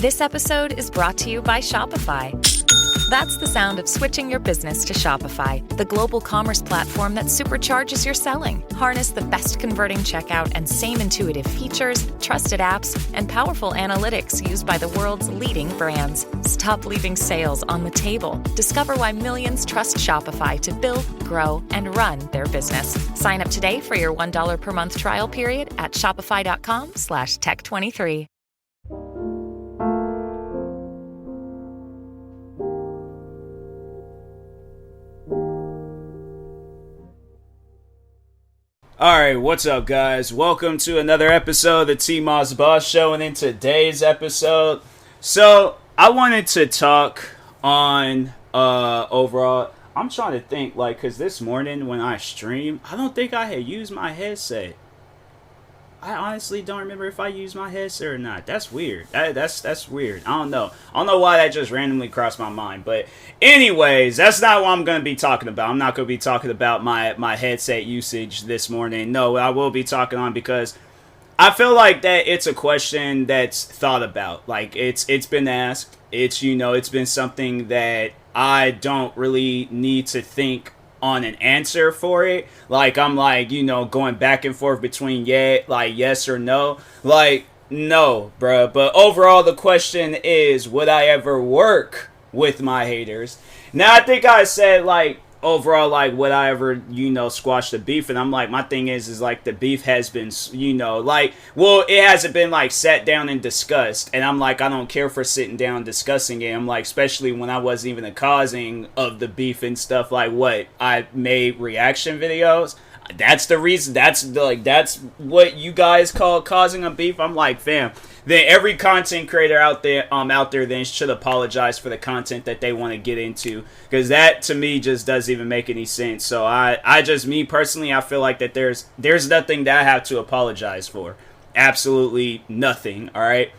This episode is brought to you by Shopify. That's the sound of switching your business to Shopify, the global commerce platform that supercharges your selling. Harness the best converting checkout and same intuitive features, trusted apps, and powerful analytics used by the world's leading brands. Stop leaving sales on the table. Discover why millions trust Shopify to build, grow, and run their business. Sign up today for your $1 per month trial period at shopify.com/tech23. Alright, what's up guys? Welcome to another episode of the TMossBoss Show, and in today's episode, so I wanted to talk on overall, I'm trying to think, cause this morning when I streamed, I don't think I had used my headset. I honestly don't remember if I used my headset or not. That's weird. That's weird. I don't know why that just randomly crossed my mind. But anyways, that's not what I'm going to be talking about. I'm not going to be talking about my headset usage this morning. No, I will be talking on because I feel like that it's a question that's thought about. Like it's been asked. It's been something that I don't really need to think on an answer for it. I'm going back and forth between yes or no. No, bruh. But overall, the question is, would I ever work with my haters? Now, I think I said, overall, would I ever, squash the beef? And I'm my thing is the beef has been, it hasn't been, sat down and discussed. And I'm I don't care for sitting down and discussing it. I'm especially when I wasn't even the causing of the beef and stuff, what? I made reaction videos. That's the reason. That's what you guys call causing a beef. I'm fam. Then every content creator out there then should apologize for the content that they want to get into, because that to me just doesn't even make any sense. So me personally, I feel like that there's nothing that I have to apologize for. Absolutely nothing. All right.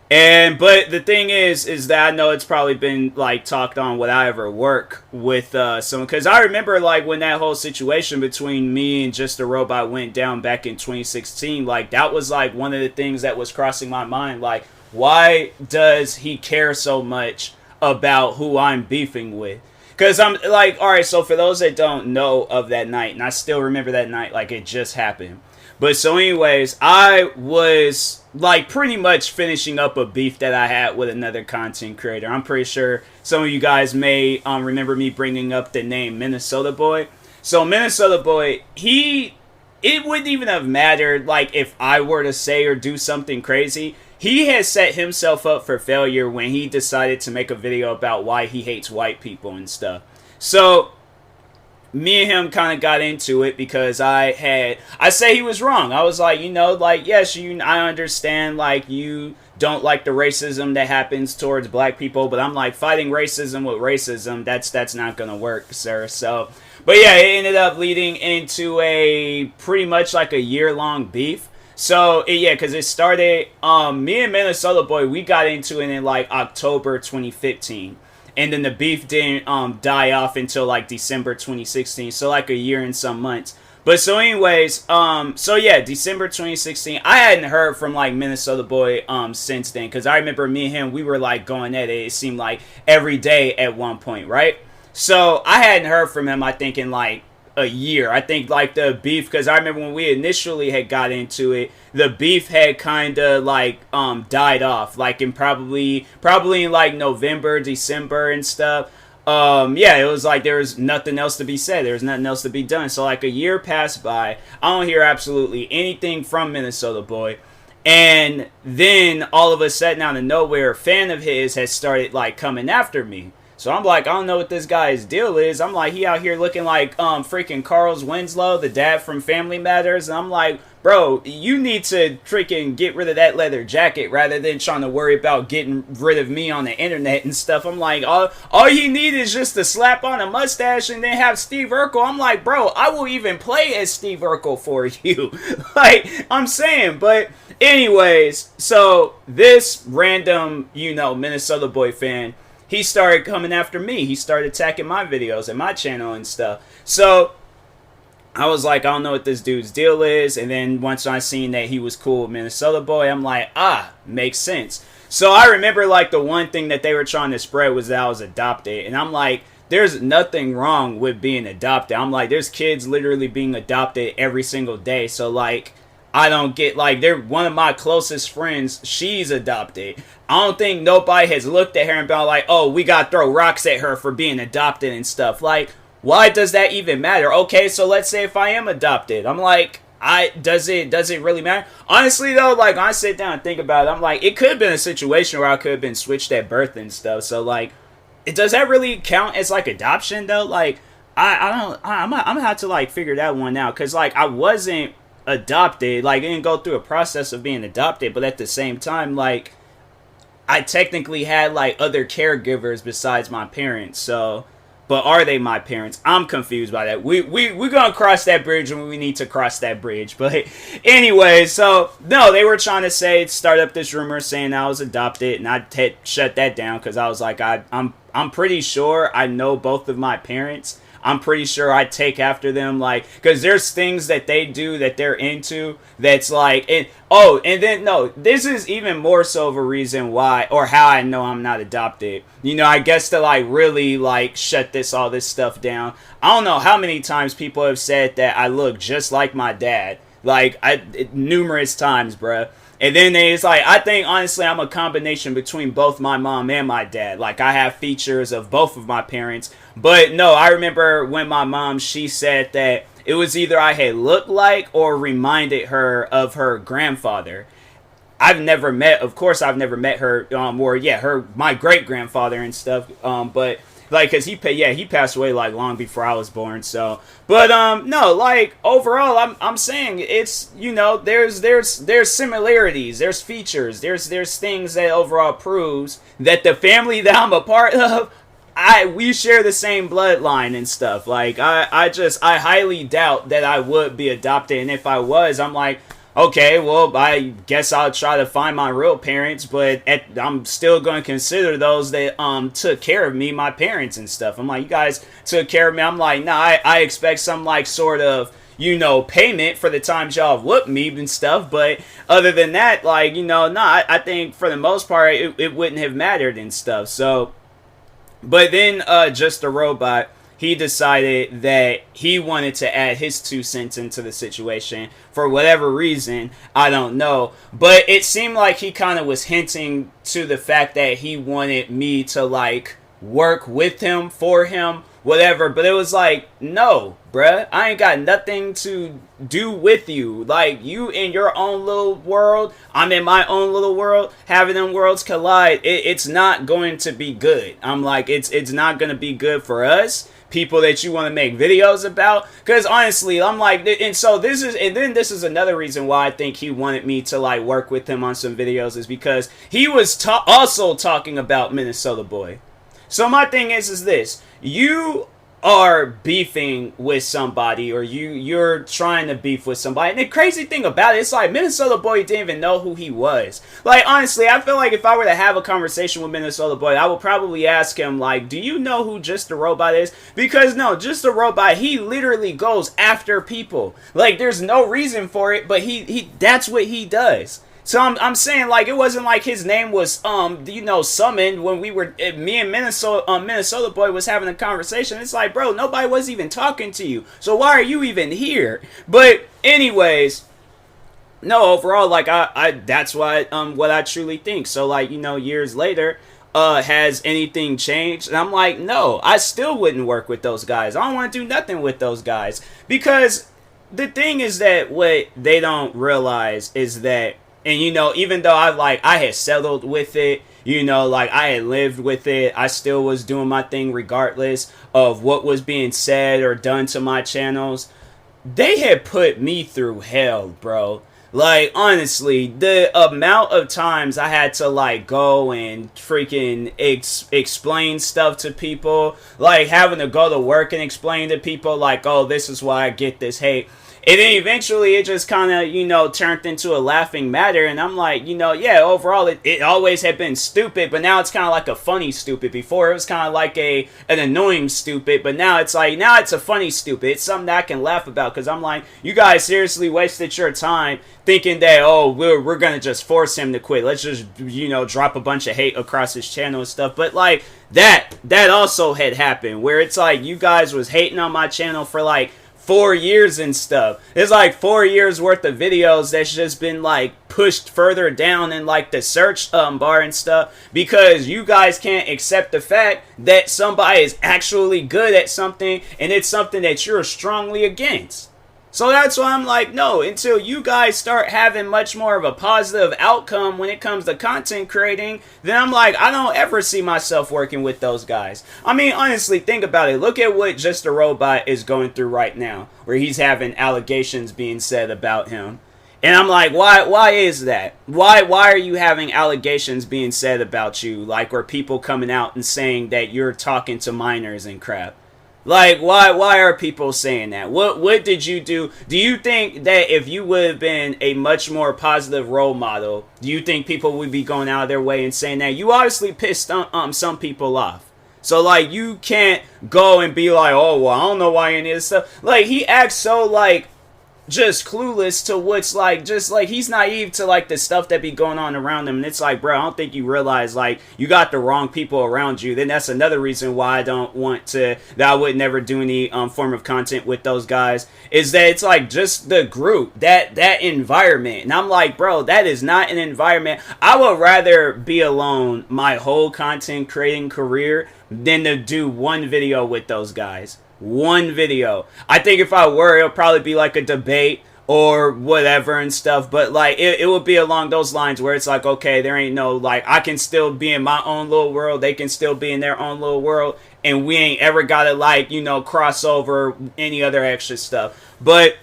But the thing is that I know it's probably been talked on, would I ever work with someone? Because I remember when that whole situation between me and Just a Robot went down back in 2016. That was one of the things that was crossing my mind. Why does he care so much about who I'm beefing with? Because I'm all right. So for those that don't know of that night, and I still remember that night it just happened. But so anyways, I was pretty much finishing up a beef that I had with another content creator. I'm pretty sure some of you guys may remember me bringing up the name Minnesota Boy. So Minnesota Boy, it wouldn't even have mattered if I were to say or do something crazy. He has set himself up for failure when he decided to make a video about why he hates white people and stuff. So me and him kind of got into it because I say he was wrong. I was yes, I understand, you don't like the racism that happens towards black people, but I'm fighting racism with racism, that's not gonna work, sir. So, but yeah, it ended up leading into a pretty much a year-long beef. So, because it started, me and Minnesota Boy, we got into it in October 2015. And then the beef didn't die off until December 2016. So a year and some months. But so anyways, December 2016. I hadn't heard from Minnesota Boy since then. Because I remember me and him, we were going at it. It seemed every day at one point, right? So I hadn't heard from him, I think, in a year. I think the beef, because I remember when we initially had got into it, the beef had kind of died off, in probably in November, December and stuff. It was there was nothing else to be said. There was nothing else to be done. So a year passed by. I don't hear absolutely anything from Minnesota Boy. And then all of a sudden, out of nowhere, a fan of his has started coming after me. So I'm I don't know what this guy's deal is. I'm he out here looking freaking Carl's Winslow, the dad from Family Matters. And I'm bro, you need to freaking get rid of that leather jacket rather than trying to worry about getting rid of me on the internet and stuff. I'm all you need is just to slap on a mustache and then have Steve Urkel. I'm bro, I will even play as Steve Urkel for you. I'm saying, but anyways, so this random, Minnesota Boy fan, he started coming after me. He started attacking my videos and my channel and stuff. So I was I don't know what this dude's deal is. And then once I seen that he was cool with Minnesota Boy, I'm makes sense. So I remember like the one thing that they were trying to spread was that I was adopted. And I'm like, there's nothing wrong with being adopted. I'm like, there's kids literally being adopted every single day. So like, I don't get, like, they're one of my closest friends. She's adopted. I don't think nobody has looked at her and been like, oh, we got to throw rocks at her for being adopted and stuff. Like, why does that even matter? Okay, so let's say if I am adopted, I'm like, does it really matter? Honestly though, like, when I sit down and think about it, I'm like, it could have been a situation where I could have been switched at birth and stuff. So like, does that really count as like adoption though? Like, I'm gonna have to like figure that one out, because like I wasn't adopted, like I didn't go through a process of being adopted, but at the same time, like, I technically had like other caregivers besides my parents. So, but are they my parents? I'm confused by that. We're gonna cross that bridge when we need to cross that bridge. But anyway, so no, they were trying to start up this rumor saying I was adopted, and I shut that down because I was like, I'm pretty sure I know both of my parents. I'm pretty sure I take after them, like, because there's things that they do that they're into that's like, and then, no, this is even more so of a reason why, or how I know I'm not adopted. You know, I guess to, like, really, like, shut all this stuff down. I don't know how many times people have said that I look just like my dad. Like, numerous times, bruh. And then it's like, I think, honestly, I'm a combination between both my mom and my dad. Like, I have features of both of my parents. But, no, I remember when my mom, she said that it was either I had looked like or reminded her of her grandfather. I've never met her, my great-grandfather and stuff, but... Like, cause he passed away like long before I was born. So, but no, like overall, I'm saying it's, you know, there's similarities, there's features, there's things that overall proves that the family that I'm a part of, we share the same bloodline and stuff. Like, I highly doubt that I would be adopted, and if I was, I'm like, okay, well, I guess I'll try to find my real parents, but I'm still going to consider those that took care of me, my parents and stuff. I'm like, you guys took care of me. I'm like, nah, I expect some like sort of, you know, payment for the times y'all have whooped me and stuff. But other than that, like, you know, nah, I think for the most part it wouldn't have mattered and stuff. So, but then Just a Robot, he decided that he wanted to add his 2 cents into the situation for whatever reason. I don't know. But it seemed like he kind of was hinting to the fact that he wanted me to, like, work with him, for him, whatever. But it was like, no, bruh. I ain't got nothing to do with you. Like, you in your own little world, I'm in my own little world. Having them worlds collide, it's not going to be good. I'm like, it's not going to be good for us. People that you want to make videos about, because honestly, I'm like, and then this is another reason why I think he wanted me to like work with him on some videos, is because he was also talking about Minnesota Boy. So my thing is this: you are beefing with somebody, or you're trying to beef with somebody, and the crazy thing about it, it's like Minnesota Boy didn't even know who he was. Like, honestly, I feel like if I were to have a conversation with Minnesota Boy, I would probably ask him, like, do you know who Just a Robot is? Because no, Just a Robot, he literally goes after people. Like, there's no reason for it, but he that's what he does. So I'm saying, like, it wasn't like his name was, you know, summoned when me and Minnesota Boy was having a conversation. It's like, bro, nobody was even talking to you. So why are you even here? But anyways, no, overall, like, I that's what I truly think. So, like, you know, years later, has anything changed? And I'm like, no, I still wouldn't work with those guys. I don't want to do nothing with those guys. Because the thing is that what they don't realize is that, and, you know, even though I had settled with it, you know, like, I had lived with it, I still was doing my thing regardless of what was being said or done to my channels. They had put me through hell, bro. Like, honestly, the amount of times I had to, like, go and freaking explain stuff to people, like, having to go to work and explain to people, like, oh, this is why I get this hate. And then eventually it just kind of, turned into a laughing matter. And I'm like, yeah, overall it always had been stupid, but now it's kind of like a funny stupid. Before it was kind of like an annoying stupid, but now it's like, now it's a funny stupid. It's something that I can laugh about, because I'm like, you guys seriously wasted your time thinking that, oh, we're going to just force him to quit. Let's just, drop a bunch of hate across his channel and stuff. But like that also had happened, where it's like you guys was hating on my channel for like 4 years and stuff. It's like 4 years worth of videos that's just been like pushed further down in like the search bar and stuff, because you guys can't accept the fact that somebody is actually good at something and it's something that you're strongly against. So that's why I'm like, no, until you guys start having much more of a positive outcome when it comes to content creating, then I'm like, I don't ever see myself working with those guys. I mean, honestly, think about it. Look at what Just a Robot is going through right now, where he's having allegations being said about him. And I'm like, why is that? Why are you having allegations being said about you? Like, or people coming out and saying that you're talking to minors and crap? Like, why are people saying that? What did you do? Do you think that if you would have been a much more positive role model, do you think people would be going out of their way and saying that? You obviously pissed some people off. So, like, you can't go and be like, oh, well, I don't know why any of this stuff. Like, he acts so, like, just clueless to what's like, just like he's naive to like the stuff that be going on around him. And it's like, bro, I don't think you realize like you got the wrong people around you. Then that's another reason why I don't want to, that I would never do any form of content with those guys, is that it's like just the group, that environment. And I'm like, bro, that is not an environment. I would rather be alone my whole content creating career than to do one video with those guys. One video. I think if I were, it'll probably be like a debate or whatever and stuff, but like it would be along those lines where it's like, okay, there ain't no like, I can still be in my own little world, they can still be in their own little world, and we ain't ever gotta like, cross over any other extra stuff. But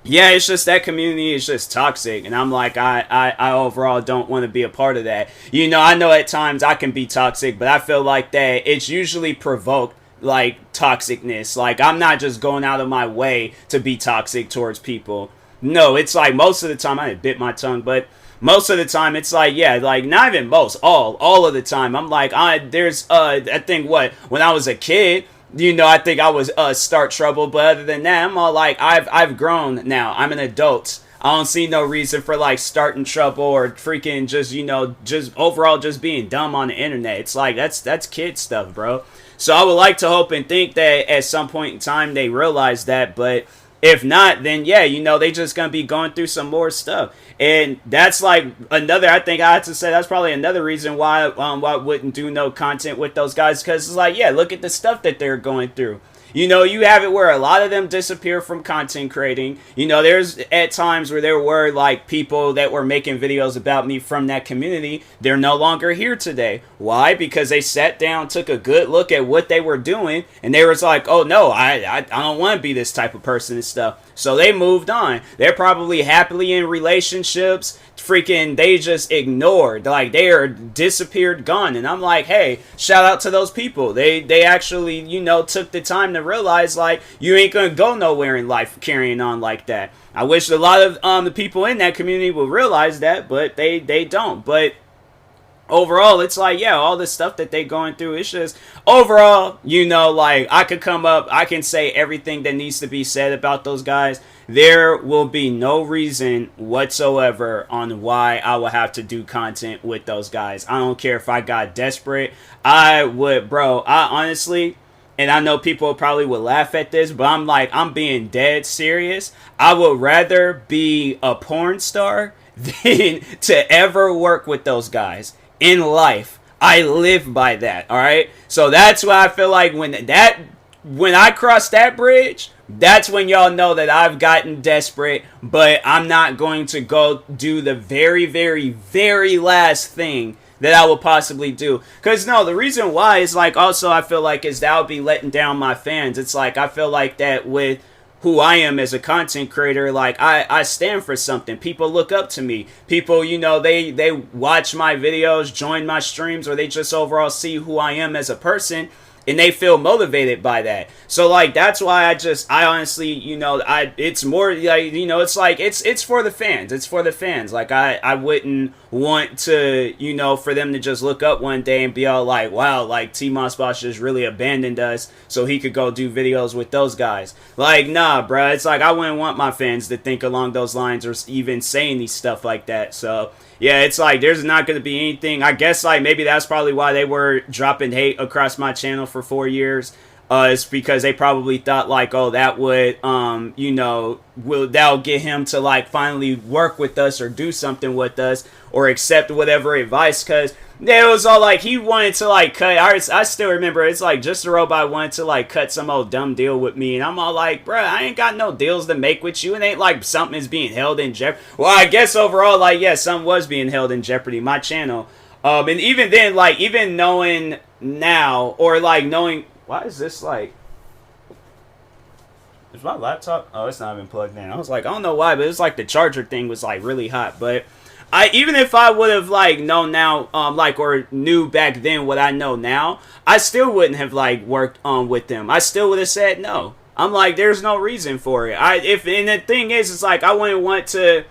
yeah, it's just that community is just toxic, and I'm like, I overall don't want to be a part of that. I know at times I can be toxic, but I feel like that it's usually provoked like toxicness. Like, I'm not just going out of my way to be toxic towards people. No, it's like most of the time, I bit my tongue, but most of the time it's like, yeah, like not even most, all of the time. I'm like, I think when I was a kid, I think I was start trouble, but other than that, I'm all like, I've grown now. I'm an adult. I don't see no reason for like starting trouble or freaking just, just overall just being dumb on the internet. It's like, that's kid stuff, bro. So I would like to hope and think that at some point in time they realize that, but if not, then yeah, they just gonna be going through some more stuff. And that's like another, I think I have to say, that's probably another reason why I wouldn't do no content with those guys, because it's like, yeah, look at the stuff that they're going through. You have it where a lot of them disappear from content creating. There's at times where there were like people that were making videos about me from that community. They're no longer here today. Why? Because they sat down, took a good look at what they were doing, and they was like, oh no, I don't want to be this type of person and stuff. So they moved on. They're probably happily in relationships. Freaking, they just ignored, like they are disappeared, gone. And I'm like, hey, shout out to those people. They actually, took the time to realize like you ain't gonna go nowhere in life carrying on like that. I wish a lot of the people in that community would realize that, but they don't. But overall, it's like, yeah, all the stuff that they going through, it's just overall, like I could come up, I can say everything that needs to be said about those guys. There will be no reason whatsoever on why I will have to do content with those guys. I don't care if I got desperate. I would, bro. I honestly, and I know people probably would laugh at this, but I'm being dead serious. I would rather be a porn star than to ever work with those guys in life. I live by that, all right? So that's why I feel like when I cross that bridge, that's when y'all know that I've gotten desperate, but I'm not going to go do the very, very, very last thing that I will possibly do. Because, no, the reason why is, like, also I feel like is that I'll be letting down my fans. It's like, I feel like that with who I am as a content creator, like, I stand for something. People look up to me. People, they watch my videos, join my streams, or they just overall see who I am as a person. and they feel motivated by that. So like that's why I honestly, it's more like, it's like it's for the fans. It's for the fans. Like I wouldn't want to, for them to just look up one day and be all like, wow, like TMossBoss just really abandoned us so he could go do videos with those guys. Like, nah, bruh. It's like I wouldn't want my fans to think along those lines or even saying these stuff like that. So yeah, it's like there's not going to be anything. I guess like maybe that's probably why they were dropping hate across my channel for 4 years. It's because they probably thought like, oh, that would, that'll get him to like finally work with us or do something with us or accept whatever advice. Because it was all like he wanted to like cut. I still remember it's like Just a Robot wanted to like cut some old dumb deal with me, and I'm all like, bruh, I ain't got no deals to make with you. It ain't like something is being held in jeopardy. Well, I guess overall, like, yeah, something was being held in jeopardy. My channel, and even then, like, even knowing now or like knowing. Why is this like... Is my laptop... Oh, it's not even plugged in. I was like, I don't know why, but it's like the charger thing was like really hot. But even if I would have like known now, or knew back then what I know now, I still wouldn't have like worked with them. I still would have said no. I'm like, there's no reason for it. And the thing is, it's like I wouldn't want to...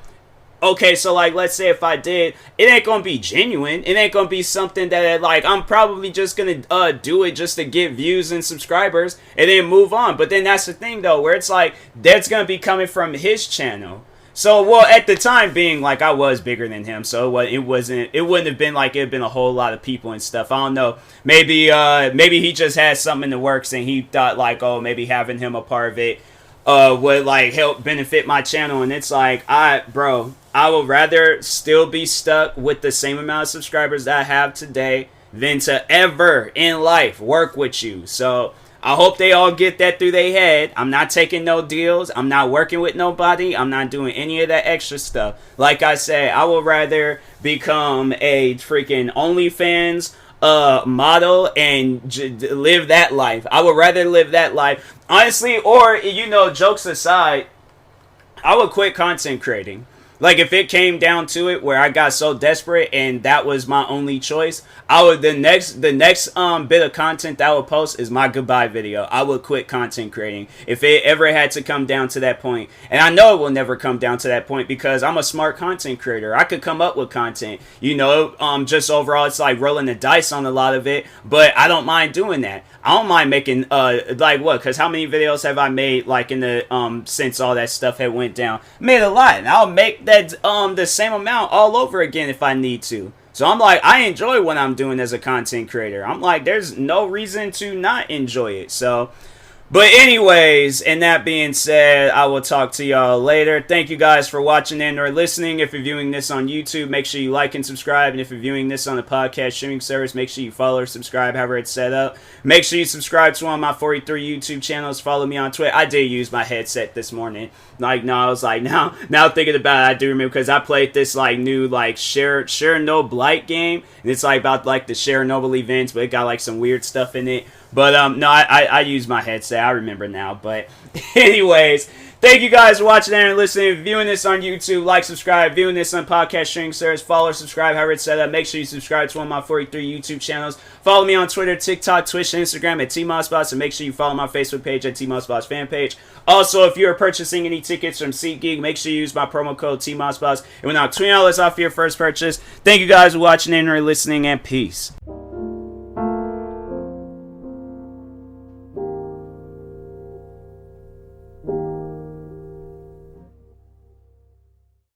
Okay, so like, let's say if I did, it ain't gonna be genuine. It ain't gonna be something that like I'm probably just gonna do it just to get views and subscribers and then move on. But then that's the thing though, where it's like that's gonna be coming from his channel. So well, at the time being like I was bigger than him, so it wouldn't have been like it'd been a whole lot of people and stuff. I don't know. Maybe he just had something in the works and he thought like, oh, maybe having him a part of it would like help benefit my channel. And it's like, I would rather still be stuck with the same amount of subscribers that I have today than to ever in life work with you. So I hope they all get that through their head. I'm not taking no deals. I'm not working with nobody. I'm not doing any of that extra stuff. Like I said, I would rather become a freaking OnlyFans model and live that life. I would rather live that life. Honestly, or, jokes aside, I would quit content creating. Like, if it came down to it where I got so desperate and that was my only choice, the next bit of content that I would post is my goodbye video. I would quit content creating if it ever had to come down to that point. And I know it will never come down to that point because I'm a smart content creator. I could come up with content, just overall it's like rolling the dice on a lot of it, but I don't mind doing that. I don't mind making because how many videos have I made like in the since all that stuff had went down? Made a lot, and I'll make that the same amount all over again if I need to. So I'm like, I enjoy what I'm doing as a content creator. I'm like, there's no reason to not enjoy it. So, but anyways, and that being said, I will talk to y'all later. Thank you guys for watching and or listening. If you're viewing this on YouTube, make sure you like and subscribe. And if you're viewing this on a podcast streaming service, make sure you follow or subscribe, however it's set up. Make sure you subscribe to one of my 43 YouTube channels. Follow me on Twitter. I did use my headset this morning. Like, no, I was like, now thinking about it, I do remember because I played this like new like Chernobyl Blight game, and it's like about like the Chernobyl events, but it got like some weird stuff in it. But no, I use my headset. I remember now. But anyways, thank you guys for watching and listening. Viewing this on YouTube, like, subscribe. Viewing this on podcast streaming service, follow or subscribe, however it's set up. Make sure you subscribe to one of my 43 YouTube channels. Follow me on Twitter, TikTok, Twitch, and Instagram at TMossBoss, and make sure you follow my Facebook page at TMossBoss fan page. Also, if you are purchasing any tickets from SeatGeek, make sure you use my promo code TMossBoss. It will knock $20 off your first purchase. Thank you guys for watching and or listening, and peace.